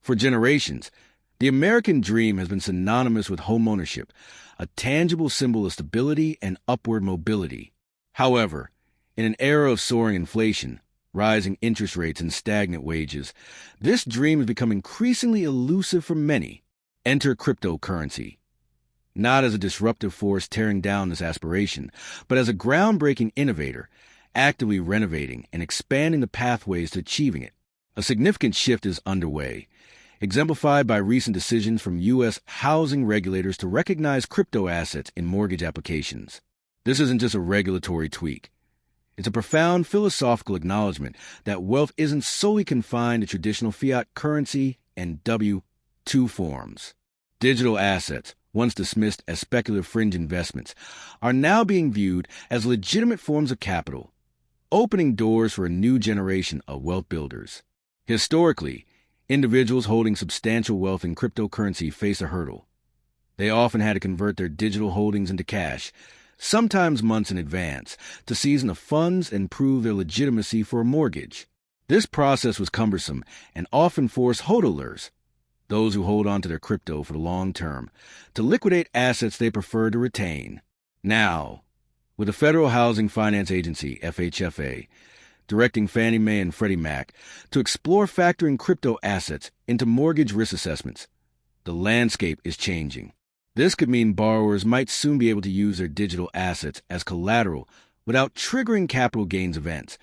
For generations, the American dream has been synonymous with homeownership, a tangible symbol of stability and upward mobility. However, in an era of soaring inflation, rising interest rates, and stagnant wages, this dream has become increasingly elusive for many. Enter cryptocurrency. Not as a disruptive force tearing down this aspiration, but as a groundbreaking innovator, actively renovating and expanding the pathways to achieving it. A significant shift is underway, exemplified by recent decisions from U.S. housing regulators to recognize crypto assets in mortgage applications. This isn't just a regulatory tweak. It's a profound philosophical acknowledgement that wealth isn't solely confined to traditional fiat currency and W-2 forms. Digital assets, once dismissed as speculative fringe investments, are now being viewed as legitimate forms of capital, opening doors for a new generation of wealth builders. Historically, individuals holding substantial wealth in cryptocurrency face a hurdle. They often had to convert their digital holdings into cash, sometimes months in advance, to season the funds and prove their legitimacy for a mortgage. This process was cumbersome and often forced hodlers, those who hold on to their crypto for the long term, to liquidate assets they prefer to retain. Now, with the Federal Housing Finance Agency, FHFA, directing Fannie Mae and Freddie Mac to explore factoring crypto assets into mortgage risk assessments, the landscape is changing. This could mean borrowers might soon be able to use their digital assets as collateral without triggering capital gains events,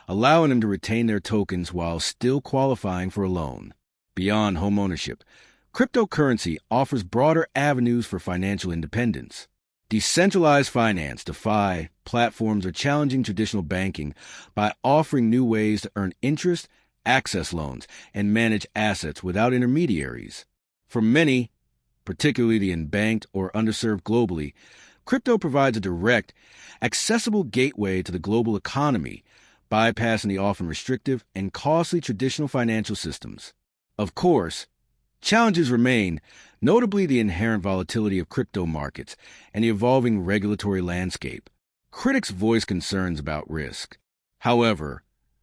allowing them to retain their tokens while still qualifying for a loan. Beyond homeownership, cryptocurrency offers broader avenues for financial independence. Decentralized finance, DeFi, platforms are challenging traditional banking by offering new ways to earn interest, access loans, and manage assets without intermediaries. For many, particularly the unbanked or underserved globally, crypto provides a direct, accessible gateway to the global economy, bypassing the often restrictive and costly traditional financial systems. Of course, challenges remain, notably the inherent volatility of crypto markets and the evolving regulatory landscape. Critics voice concerns about risk. However,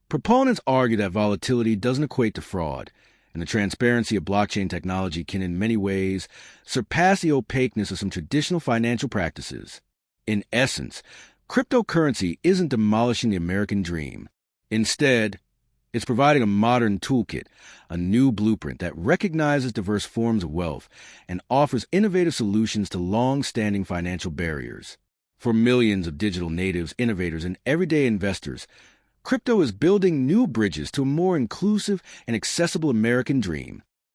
proponents argue that volatility doesn't equate to fraud, and the transparency of blockchain technology can in many ways surpass the opaqueness of some traditional financial practices. In essence, cryptocurrency isn't demolishing the American dream. Instead, it's providing a modern toolkit, a new blueprint that recognizes diverse forms of wealth and offers innovative solutions to long-standing financial barriers. For millions of digital natives, innovators, and everyday investors, crypto is building new bridges to a more inclusive and accessible American dream.